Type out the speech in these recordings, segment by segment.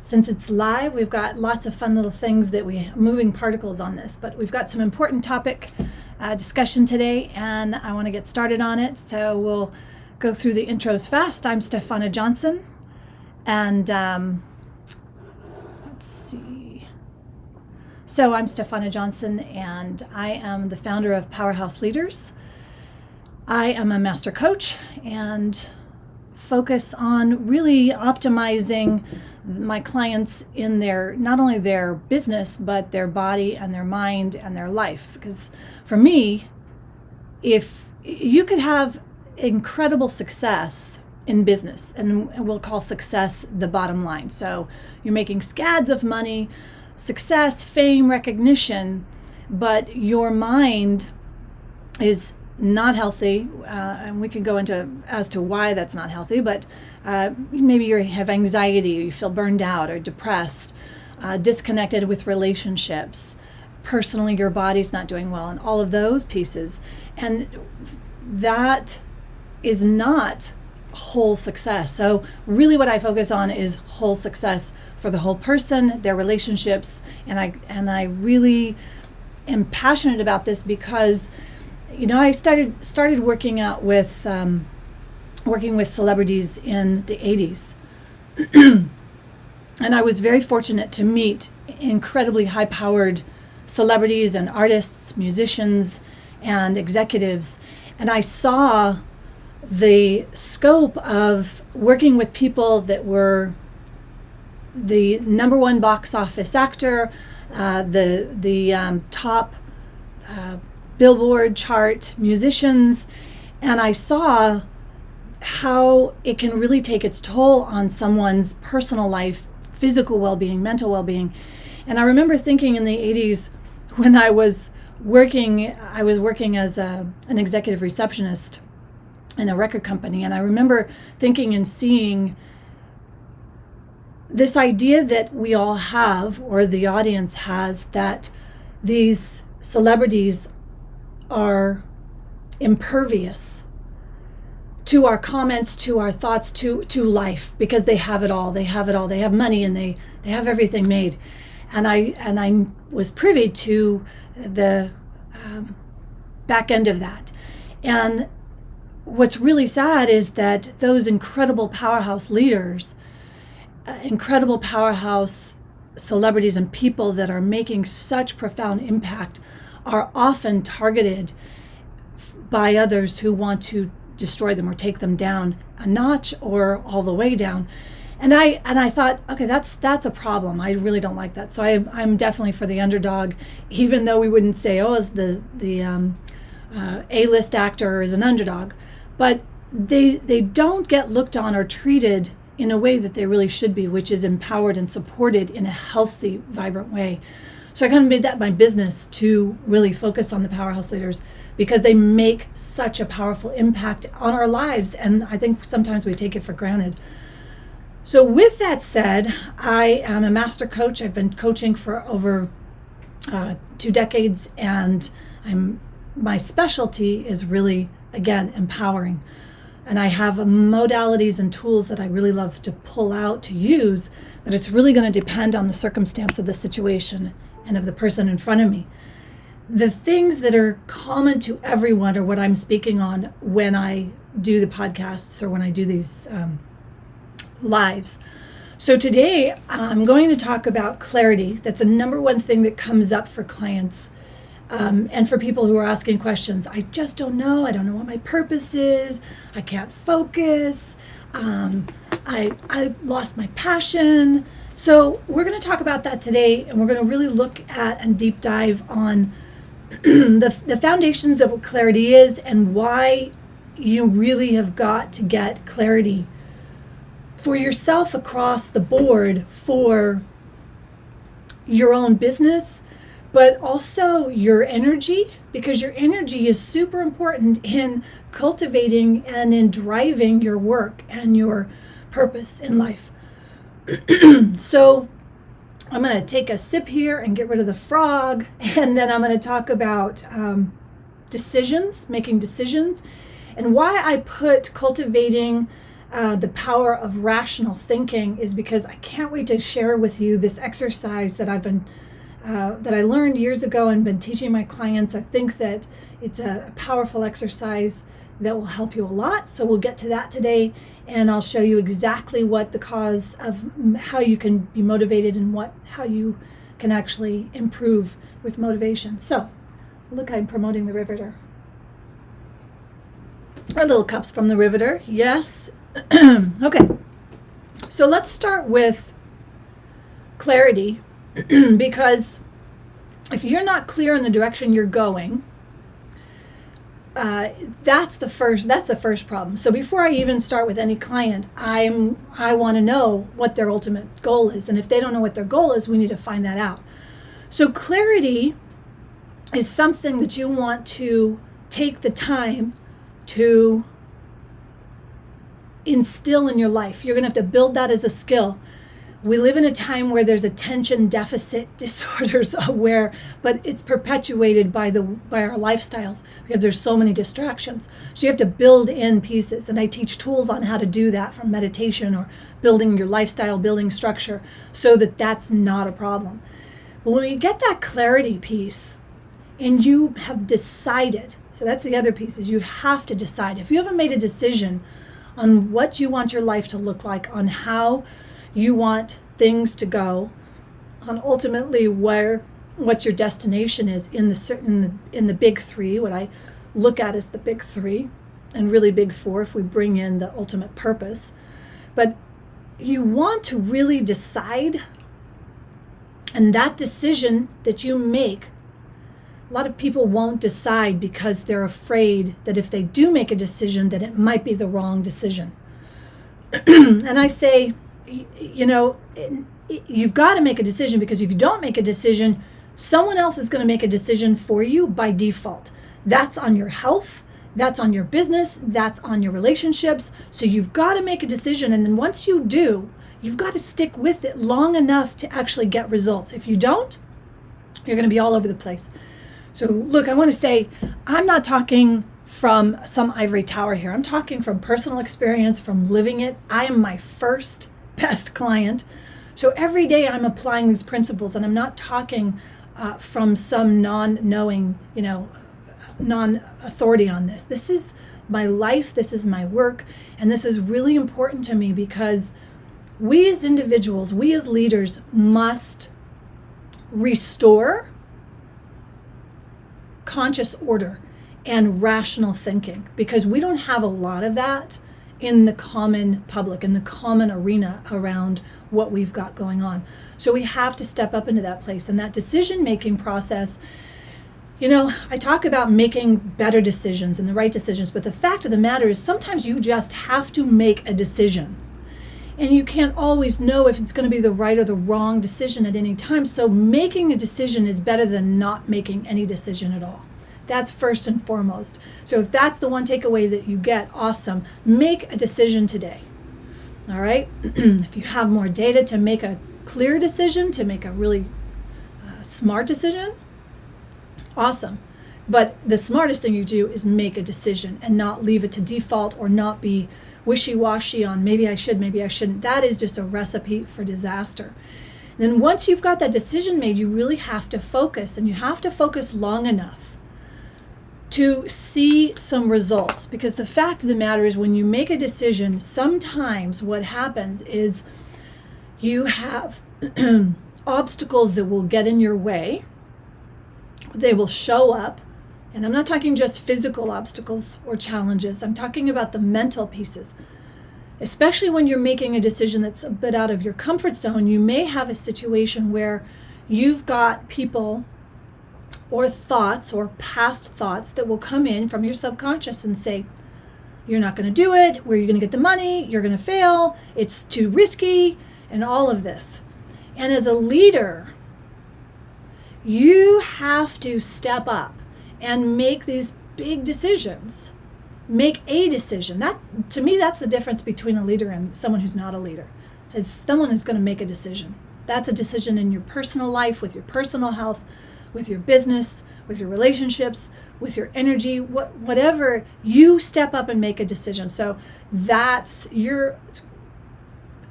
Since it's live, we've got lots of fun little things moving particles on this, but we've got some important topic discussion today, and I want to get started on it. So we'll go through the intros fast. I'm Stefano Johnson, and let's see. So I'm Stefano Johnson, and I am the founder of Powerhouse Leaders. I am a master coach and focus on really optimizing my clients in not only their business, but their body and their mind and their life. Because for me, if you could have incredible success in business, and we'll call success the bottom line. So you're making scads of money, success, fame, recognition, but your mind is not healthy, and we can go into as to why that's not healthy, but maybe you have anxiety, or you feel burned out or depressed, disconnected with relationships, personally your body's not doing well, and all of those pieces. And that is not whole success. So really what I focus on is whole success for the whole person, their relationships, and I really am passionate about this because I started working out with working with celebrities in the 80s. And I was very fortunate to meet incredibly high-powered celebrities and artists, musicians, and executives. And I saw the scope of working with people that were the number one box office actor, the top Billboard chart musicians, and I saw how it can really take its toll on someone's personal life, physical well-being, mental well-being. And I remember thinking in the 80s when I was working as an executive receptionist in a record company, and I remember thinking and seeing this idea that we all have, or the audience has, that these celebrities are impervious to our comments, to our thoughts, to life, because they have it all. They have money, and they have everything made. And I was privy to the back end of that. And what's really sad is that those incredible powerhouse leaders, incredible powerhouse celebrities and people that are making such profound impact are often targeted by others who want to destroy them or take them down a notch or all the way down. And I thought, okay, that's a problem. I really don't like that. So I'm definitely for the underdog, even though we wouldn't say, oh, the A-list actor is an underdog. But they don't get looked on or treated in a way that they really should be, which is empowered and supported in a healthy, vibrant way. So I kind of made that my business to really focus on the powerhouse leaders because they make such a powerful impact on our lives. And I think sometimes we take it for granted. So with that said, I am a master coach. I've been coaching for over 2 decades, and my specialty is really, again, empowering. And I have modalities and tools that I really love to pull out to use, but it's really going to depend on the circumstance of the situation and of the person in front of me. The things that are common to everyone are what I'm speaking on when I do the podcasts or when I do these lives. So today I'm going to talk about clarity. That's a number one thing that comes up for clients and for people who are asking questions. I just don't know. I don't know what my purpose is. I can't focus. I've lost my passion. So we're going to talk about that today, and we're going to really look at and deep dive on the foundations of what clarity is and why you really have got to get clarity for yourself across the board for your own business, but also your energy, because your energy is super important in cultivating and in driving your work and your purpose in life. So I'm going to take a sip here and get rid of the frog, and then I'm going to talk about decisions, making decisions, and why I put cultivating the power of rational thinking is because I can't wait to share with you this exercise that I learned years ago and been teaching my clients. I think that it's a powerful exercise that will help you a lot. So we'll get to that today, and I'll show you exactly what the cause of how you can be motivated and how you can actually improve with motivation. So look, I'm promoting the Riveter. Our little cups from the Riveter, yes. Okay, so let's start with clarity, because if you're not clear in the direction you're going, that's the first problem. So before I even start with any client, I want to know what their ultimate goal is, and if they don't know what their goal is, we need to find that out. So clarity is something that you want to take the time to instill in your life. You're going to have to build that as a skill. We live in a time where there's attention deficit disorders, but it's perpetuated by our lifestyles because there's so many distractions. So you have to build in pieces, and I teach tools on how to do that, from meditation or building your lifestyle, building structure, so that that's not a problem. But when you get that clarity piece, and you have decided, so that's the other piece, is you have to decide. If you haven't made a decision on what you want your life to look like, on how you want things to go, on ultimately what your destination is in the big three, what I look at as the big three, and really big four if we bring in the ultimate purpose. But you want to really decide, and that decision that you make, a lot of people won't decide because they're afraid that if they do make a decision, that it might be the wrong decision. And I say, you've got to make a decision, because if you don't make a decision, someone else is going to make a decision for you by default. That's on your health, that's on your business, that's on your relationships. So you've got to make a decision, and then once you do, you've got to stick with it long enough to actually get results. If you don't, you're going to be all over the place. So look, I want to say, I'm not talking from some ivory tower here. I'm talking from personal experience, from living it. I am my first best client. So every day I'm applying these principles, and I'm not talking from some non-knowing, non-authority on this. This is my life, this is my work, and this is really important to me, because we as individuals, we as leaders must restore conscious order and rational thinking, because we don't have a lot of that in the common public, in the common arena around what we've got going on. So we have to step up into that place, and that decision-making process. I talk about making better decisions and the right decisions, but the fact of the matter is sometimes you just have to make a decision. And you can't always know if it's going to be the right or the wrong decision at any time. So making a decision is better than not making any decision at all. That's first and foremost. So if that's the one takeaway that you get, awesome. Make a decision today. All right? If you have more data to make a clear decision, to make a really smart decision, awesome. But the smartest thing you do is make a decision and not leave it to default, or not be wishy-washy on maybe I should, maybe I shouldn't. That is just a recipe for disaster. And then once you've got that decision made, you really have to focus, and you have to focus long enough to see some results. Because the fact of the matter is, when you make a decision, sometimes what happens is you have obstacles that will get in your way. They will show up. And I'm not talking just physical obstacles or challenges. I'm talking about the mental pieces. Especially when you're making a decision that's a bit out of your comfort zone, you may have a situation where you've got people or thoughts or past thoughts that will come in from your subconscious and say, you're not going to do it, where are you going to get the money, you're going to fail, it's too risky, and all of this. And as a leader, you have to step up and make these big decisions. Make a decision. That, to me, that's the difference between a leader and someone who's not a leader. Is someone who's going to make a decision. That's a decision in your personal life, with your personal health, with your business, with your relationships, with your energy, whatever, you step up and make a decision. So you're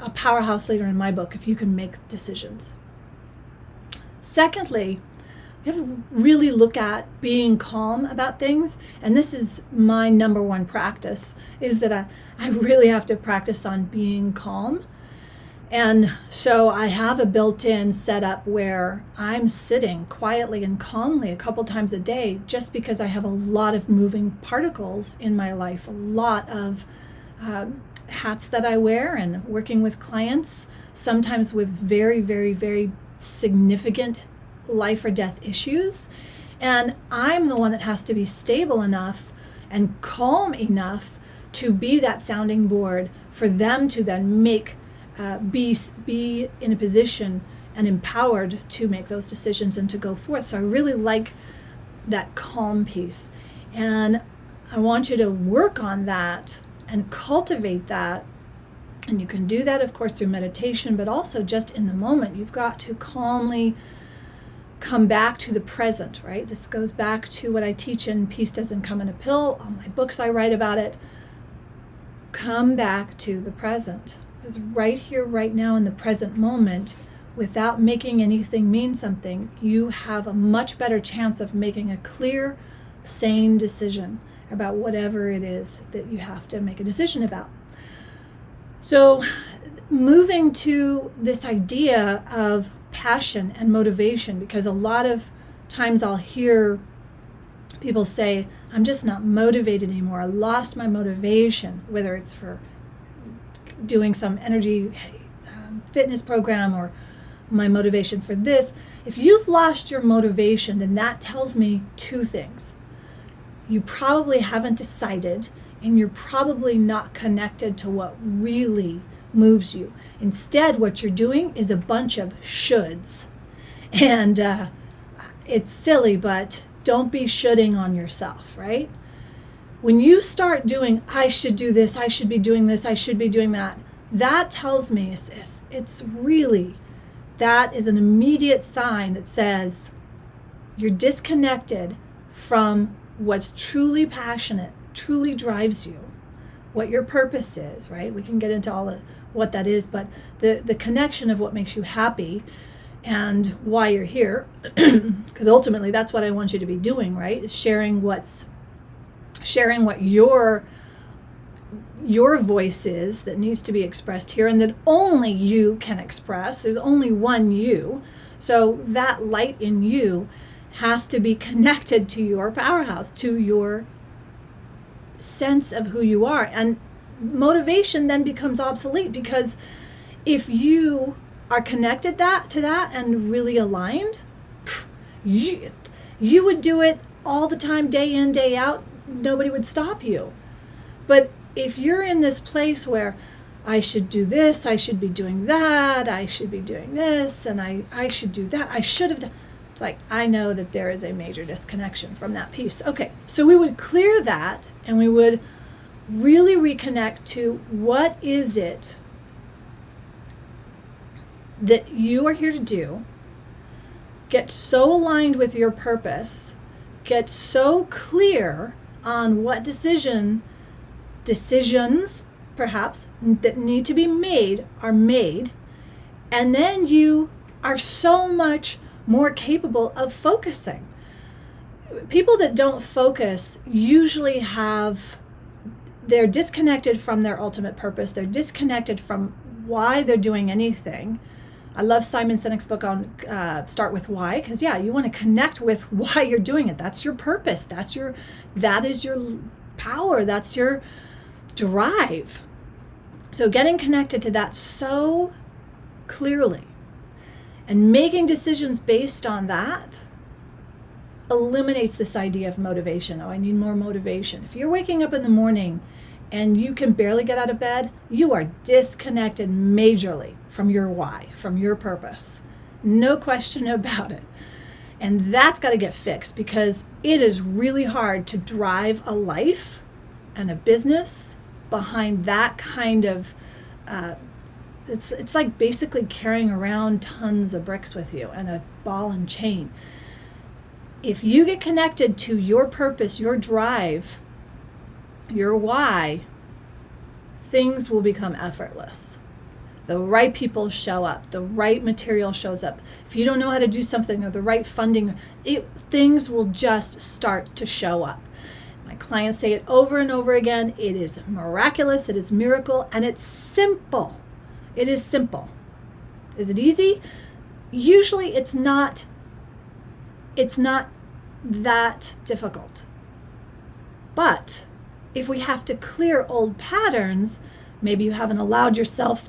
a powerhouse leader in my book if you can make decisions. Secondly, you have to really look at being calm about things. And this is my number one practice, is that I really have to practice on being calm. And so I have a built-in setup where I'm sitting quietly and calmly a couple times a day, just because I have a lot of moving particles in my life, a lot of hats that I wear, and working with clients, sometimes with very, very, very significant life or death issues. And I'm the one that has to be stable enough and calm enough to be that sounding board for them to then be in a position and empowered to make those decisions and to go forth. So I really like that calm piece. And I want you to work on that and cultivate that. And you can do that, of course, through meditation, but also just in the moment. You've got to calmly come back to the present, right? This goes back to what I teach in Peace Doesn't Come in a Pill. All my books, I write about it. Come back to the present. Because right here, right now, in the present moment, without making anything mean something, you have a much better chance of making a clear, sane decision about whatever it is that you have to make a decision about. So moving to this idea of passion and motivation, because a lot of times I'll hear people say, I'm just not motivated anymore. I lost my motivation, whether it's for doing some energy fitness program or my motivation for this. If you've lost your motivation, then that tells me two things. You probably haven't decided, and you're probably not connected to what really moves you. Instead, what you're doing is a bunch of shoulds. And it's silly, but don't be shoulding on yourself, right? When you start doing, I should do this, I should be doing this, I should be doing that, that tells me it's really, that is an immediate sign that says you're disconnected from what's truly passionate, truly drives you, what your purpose is, right? We can get into all of what that is, but the connection of what makes you happy and why you're here, because ultimately that's what I want you to be doing, right? Is sharing what your voice is that needs to be expressed here, and that only you can express. There's only one you. So that light in you has to be connected to your powerhouse, to your sense of who you are. And motivation then becomes obsolete, because if you are connected to that and really aligned, you would do it all the time, day in, day out. Nobody would stop you. But if you're in this place where I should do this, I should be doing that, I should be doing this, and I should do that, I should have done, it's like, I know that there is a major disconnection from that piece. Okay, so we would clear that, and we would really reconnect to what is it that you are here to do, get so aligned with your purpose, get so clear on what decisions perhaps that need to be made are made, and then you are so much more capable of focusing. People that don't focus usually they're disconnected from their ultimate purpose. They're disconnected from why they're doing anything. I love Simon Sinek's book on Start With Why, because you want to connect with why you're doing it. That's your purpose. That is your power. That's your drive. So getting connected to that so clearly and making decisions based on that eliminates this idea of motivation. Oh, I need more motivation. If you're waking up in the morning and you can barely get out of bed, you are disconnected majorly from your why, from your purpose. No question about it. And that's got to get fixed, because it is really hard to drive a life and a business behind that kind of, it's like basically carrying around tons of bricks with you and a ball and chain. If you get connected to your purpose, your drive, your why, things will become effortless. The right people show up. The right material shows up. If you don't know how to do something or the right funding, things will just start to show up. My clients say it over and over again. It is miraculous. It is miracle. And it's simple. It is simple. Is it easy? Usually it's not that difficult. But if we have to clear old patterns, maybe you haven't allowed yourself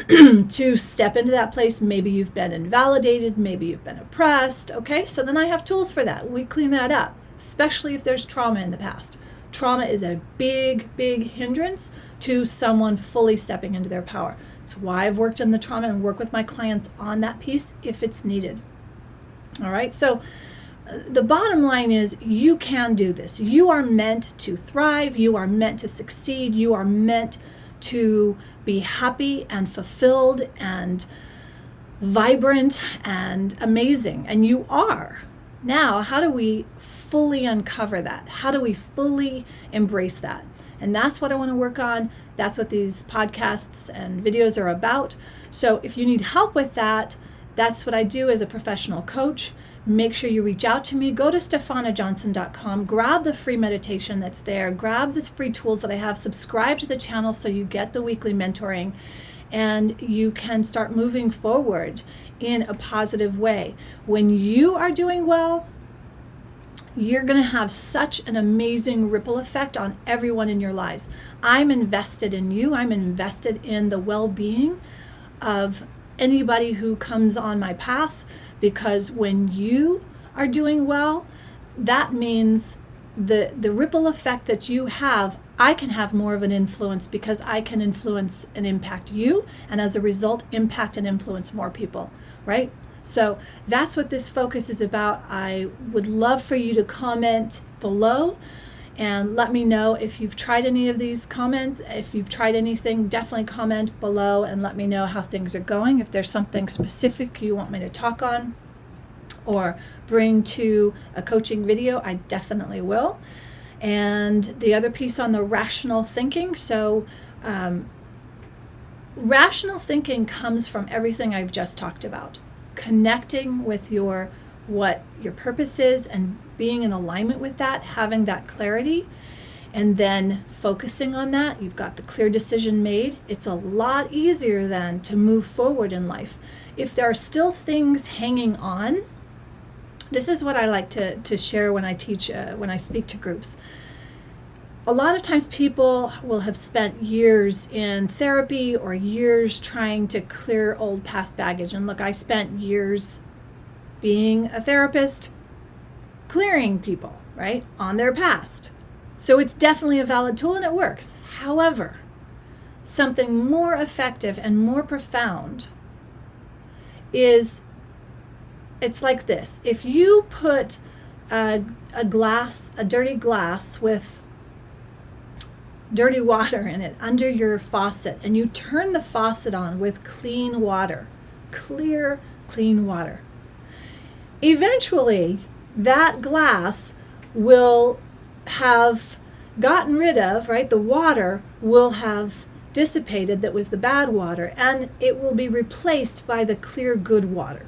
to step into that place. Maybe you've been invalidated. Maybe you've been oppressed. Okay, so then I have tools for that. We clean that up, especially if there's trauma in the past. Trauma is a big, big hindrance to someone fully stepping into their power. It's why I've worked in the trauma and work with my clients on that piece if it's needed. All right, so the bottom line is you can do this. You are meant to thrive. You are meant to succeed. You are meant to be happy and fulfilled and vibrant and amazing. And you are. Now, how do we fully uncover that? How do we fully embrace that? And that's what I want to work on. That's what these podcasts and videos are about. So if you need help with that, that's what I do as a professional coach. Make sure you reach out to me. Go to StephanaJohnson.com. Grab the free meditation that's there. Grab the free tools that I have. Subscribe to the channel so you get the weekly mentoring and you can start moving forward in a positive way. When you are doing well, you're going to have such an amazing ripple effect on everyone in your lives. I'm invested in you. I'm invested in the well-being of anybody who comes on my path, because when you are doing well, that means the ripple effect that you have, I can have more of an influence because I can influence and impact you, and as a result, impact and influence more people, right? So that's what this focus is about. I would love for you to comment below and let me know if you've tried any of these comments. If you've tried anything, definitely comment below and let me know how things are going. If there's something specific you want me to talk on or bring to a coaching video, I definitely will. And the other piece on the rational thinking. So rational thinking comes from everything I've just talked about. Connecting with what your purpose is and being in alignment with that, having that clarity, and then focusing on that. You've got the clear decision made. It's a lot easier then to move forward in life. If there are still things hanging on, this is what I like to share when I teach, when I speak to groups. A lot of times people will have spent years in therapy or years trying to clear old past baggage. And look, I spent years being a therapist, clearing people, right, on their past. So it's definitely a valid tool and it works. However, something more effective and more profound is, it's like this. If you put a dirty glass with dirty water in it under your faucet, and you turn the faucet on with clean water, clear, clean water, eventually that glass will have gotten rid of, right? The water will have dissipated that was the bad water, and it will be replaced by the clear, good water.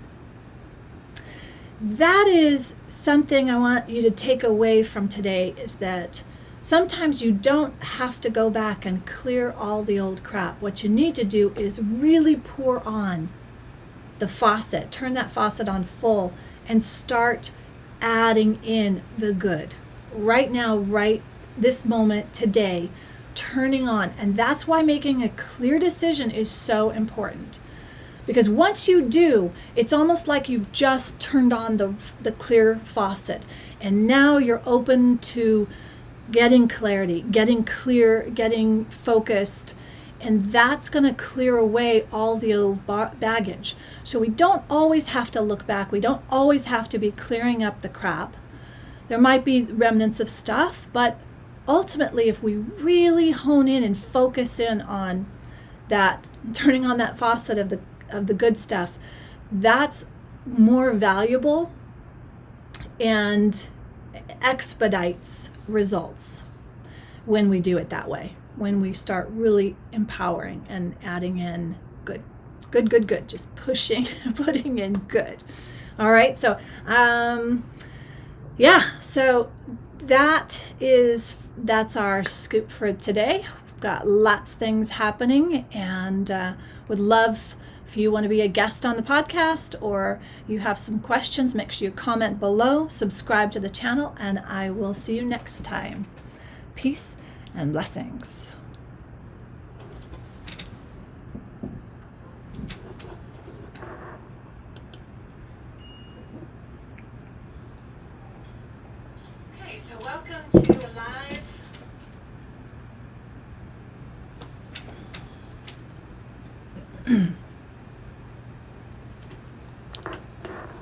That is something I want you to take away from today, is that sometimes you don't have to go back and clear all the old crap. What you need to do is really pour on the faucet, turn that faucet on full, and start adding in the good. Right now, right this moment, today, turning on. And that's why making a clear decision is so important. Because once you do, it's almost like you've just turned on the clear faucet. And now you're open to getting clarity, getting clear, getting focused. And that's going to clear away all the old baggage. So we don't always have to look back. We don't always have to be clearing up the crap. There might be remnants of stuff, but ultimately, if we really hone in and focus in on that, turning on that faucet of the good stuff, that's more valuable and expedites results when we do it that way, when we start really empowering and adding in good, just putting in good. All right, so so that's our scoop for today. We've got lots of things happening, and would love, if you want to be a guest on the podcast or you have some questions, make sure you comment below, subscribe to the channel, and I will see you next time. Peace and blessings. Okay, so welcome to a live